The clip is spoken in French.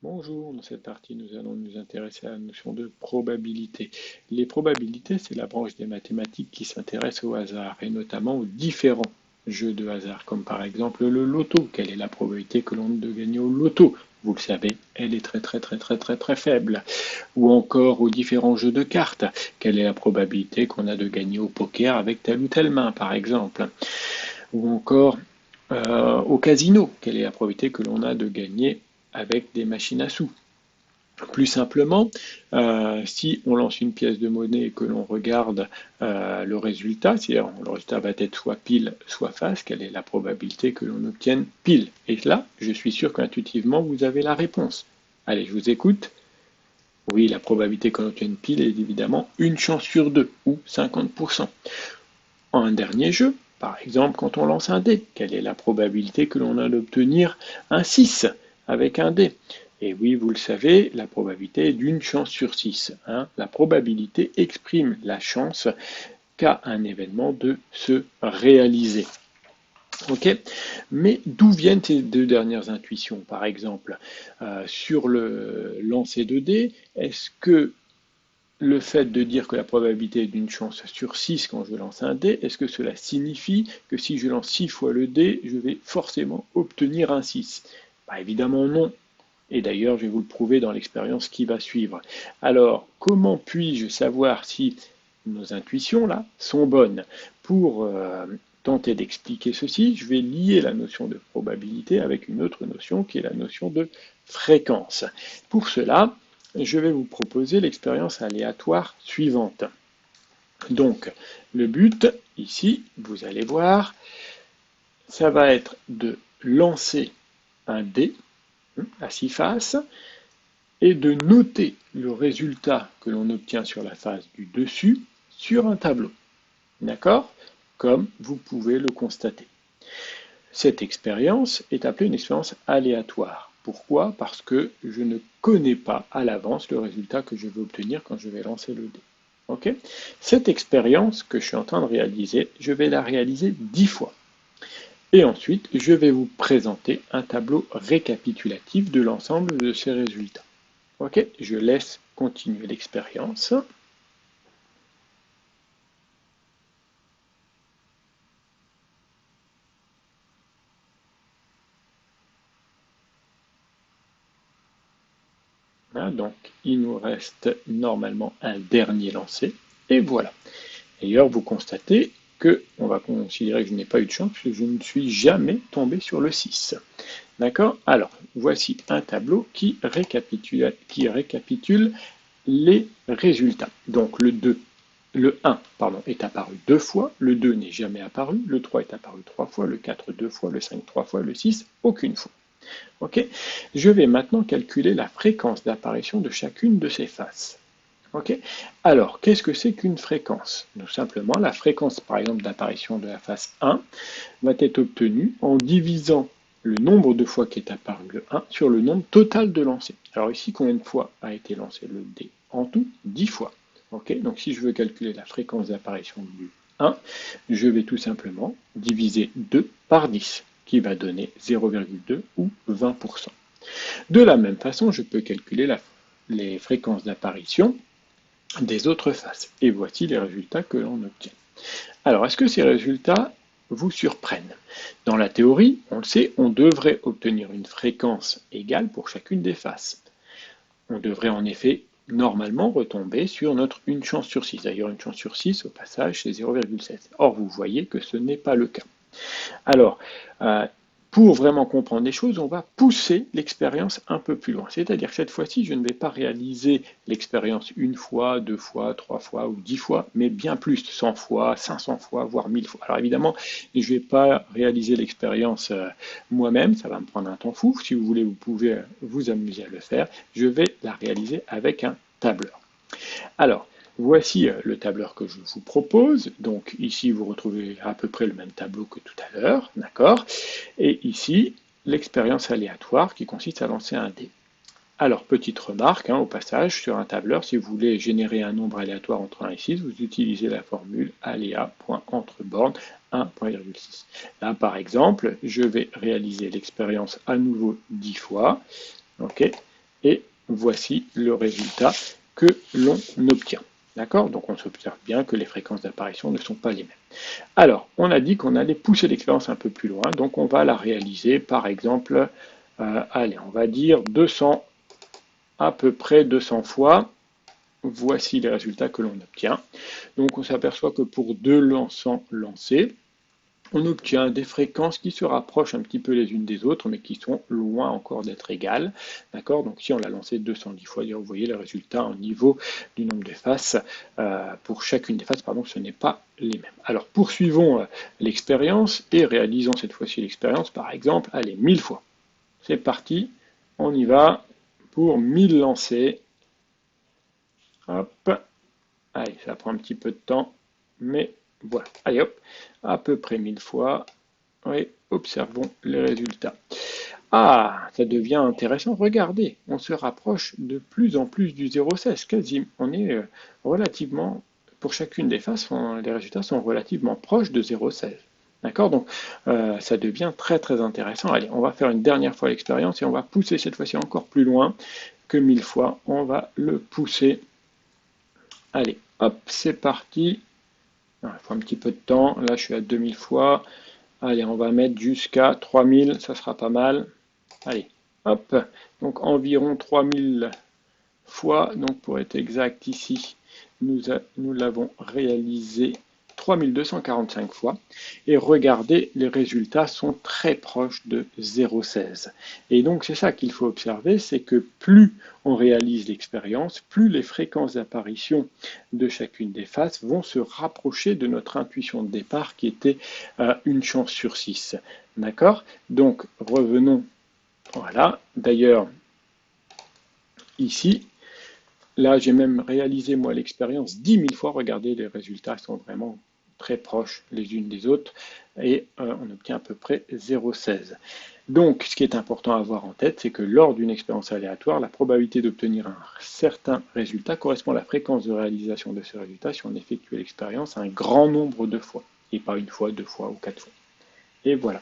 Bonjour, dans cette partie, nous allons nous intéresser à la notion de probabilité. Les probabilités, c'est la branche des mathématiques qui s'intéresse au hasard, et notamment aux différents jeux de hasard, comme par exemple le loto. Quelle est la probabilité que l'on ait de gagner au loto? Vous le savez, elle est très faible. Ou encore aux différents jeux de cartes. Quelle est la probabilité qu'on a de gagner au poker avec telle ou telle main, par exemple? Ou encore au casino. Quelle est la probabilité que l'on a de gagner avec des machines à sous? Plus simplement, si on lance une pièce de monnaie et que l'on regarde le résultat, c'est-à-dire le résultat va être soit pile, soit face, quelle est la probabilité que l'on obtienne pile? Et là, je suis sûr qu'intuitivement, vous avez la réponse. Allez, je vous écoute. Oui, la probabilité qu'on obtienne pile est évidemment une chance sur deux, ou 50%. En un dernier jeu, par exemple, quand on lance un dé, quelle est la probabilité que l'on a d'obtenir un 6 avec un dé? Et oui, vous le savez, la probabilité est d'une chance sur 6. La probabilité exprime la chance qu'a un événement de se réaliser. Ok. Mais d'où viennent ces deux dernières intuitions? Par exemple, sur le lancer de dés, est-ce que le fait de dire que la probabilité est d'une chance sur 6 quand je lance un dé, est-ce que cela signifie que si je lance 6 fois le dé, je vais forcément obtenir un 6? Bah, évidemment non. Et d'ailleurs, je vais vous le prouver dans l'expérience qui va suivre. Alors, comment puis-je savoir si nos intuitions là sont bonnes? Pour tenter d'expliquer ceci, je vais lier la notion de probabilité avec une autre notion qui est la notion de fréquence. Pour cela, je vais vous proposer l'expérience aléatoire suivante. Donc, le but, ici, vous allez voir, ça va être de lancer un dé à 6 faces et de noter le résultat que l'on obtient sur la face du dessus sur un tableau. D'accord? Comme vous pouvez le constater. Cette expérience est appelée une expérience aléatoire. Pourquoi? Parce que je ne connais pas à l'avance le résultat que je vais obtenir quand je vais lancer le dé. Ok. Cette expérience que je suis en train de réaliser, je vais la réaliser 10 fois. Et ensuite, je vais vous présenter un tableau récapitulatif de l'ensemble de ces résultats. Ok, je laisse continuer l'expérience. Donc, il nous reste normalement un dernier lancer. Et voilà. D'ailleurs, vous constatez que on va considérer que je n'ai pas eu de chance puisque je ne suis jamais tombé sur le 6. D'accord? Alors, voici un tableau qui récapitule les résultats. Donc, le 1 pardon, est apparu deux fois, le 2 n'est jamais apparu, le 3 est apparu trois fois, le 4 deux fois, le 5 trois fois, le 6 aucune fois. Ok. Je vais maintenant calculer la fréquence d'apparition de chacune de ces faces. Ok. Alors, qu'est-ce que c'est qu'une fréquence? Tout simplement, la fréquence, par exemple, d'apparition de la face 1 va être obtenue en divisant le nombre de fois qu'est apparu le 1 sur le nombre total de lancers. Alors ici, combien de fois a été lancé le dé? En tout, 10 fois. Ok. Donc si je veux calculer la fréquence d'apparition du 1, je vais tout simplement diviser 2 par 10, qui va donner 0,2 ou 20%. De la même façon, je peux calculer les fréquences d'apparition des autres faces. Et voici les résultats que l'on obtient. Alors, est-ce que ces résultats vous surprennent? Dans la théorie, on le sait, on devrait obtenir une fréquence égale pour chacune des faces. On devrait en effet normalement retomber sur notre une chance sur 6. D'ailleurs, une chance sur 6, au passage, c'est 0,7. Or, vous voyez que ce n'est pas le cas. Alors, pour vraiment comprendre les choses, on va pousser l'expérience un peu plus loin. C'est-à-dire que cette fois-ci, je ne vais pas réaliser l'expérience une fois, deux fois, trois fois ou 10 fois, mais bien plus, 100 fois, 500 fois, voire 1000 fois. Alors évidemment, je ne vais pas réaliser l'expérience moi-même, ça va me prendre un temps fou. Si vous voulez, vous pouvez vous amuser à le faire. Je vais la réaliser avec un tableur. Alors, voici le tableur que je vous propose. Donc ici, vous retrouvez à peu près le même tableau que tout à l'heure, d'accord? Et ici, l'expérience aléatoire qui consiste à lancer un dé. Alors, petite remarque, au passage, sur un tableur, si vous voulez générer un nombre aléatoire entre 1 et 6, vous utilisez la formule aléa.entreborne 1,6. Là, par exemple, je vais réaliser l'expérience à nouveau 10 fois. Ok. et voici le résultat que l'on obtient. D'accord? Donc on s'observe bien que les fréquences d'apparition ne sont pas les mêmes. Alors, on a dit qu'on allait pousser l'expérience un peu plus loin, donc on va la réaliser par exemple, allez, on va dire 200, à peu près 200 fois. Voici les résultats que l'on obtient. Donc on s'aperçoit que pour 2 lancants lancés, on obtient des fréquences qui se rapprochent un petit peu les unes des autres, mais qui sont loin encore d'être égales. D'accord? Donc si on l'a lancé 210 fois, vous voyez le résultat au niveau du nombre de faces. Pour chacune des faces, pardon, ce n'est pas les mêmes. Alors poursuivons l'expérience et réalisons cette fois-ci l'expérience, par exemple, allez, 1000 fois. C'est parti, on y va pour 1000 lancés. Hop, allez, ça prend un petit peu de temps, mais voilà. Allez hop, à peu près 1000 fois. Oui, observons les résultats. Ah, ça devient intéressant. Regardez, on se rapproche de plus en plus du 0,16. Quasi, on est relativement, pour chacune des faces, les résultats sont relativement proches de 0,16. D'accord? Donc, ça devient très très intéressant. Allez, on va faire une dernière fois l'expérience et on va pousser cette fois-ci encore plus loin que 1000 fois. On va le pousser. Allez, hop, c'est parti. Il faut un petit peu de temps. Là, je suis à 2000 fois. Allez, on va mettre jusqu'à 3000, ça sera pas mal. Allez, hop. Donc environ 3000 fois. Donc pour être exact ici, nous l'avons réalisé 3245 fois. Et regardez, les résultats sont très proches de 0,16. Et donc c'est ça qu'il faut observer, c'est que plus on réalise l'expérience, plus les fréquences d'apparition de chacune des faces vont se rapprocher de notre intuition de départ qui était une chance sur 6. D'accord? Donc revenons. Voilà. D'ailleurs, ici, là, j'ai même réalisé, moi, l'expérience 10 000 fois. Regardez, les résultats sont vraiment très proches les unes des autres et on obtient à peu près 0,16. Donc, ce qui est important à avoir en tête, c'est que lors d'une expérience aléatoire, la probabilité d'obtenir un certain résultat correspond à la fréquence de réalisation de ce résultat si on effectue l'expérience un grand nombre de fois, et pas une fois, deux fois ou quatre fois. Et voilà.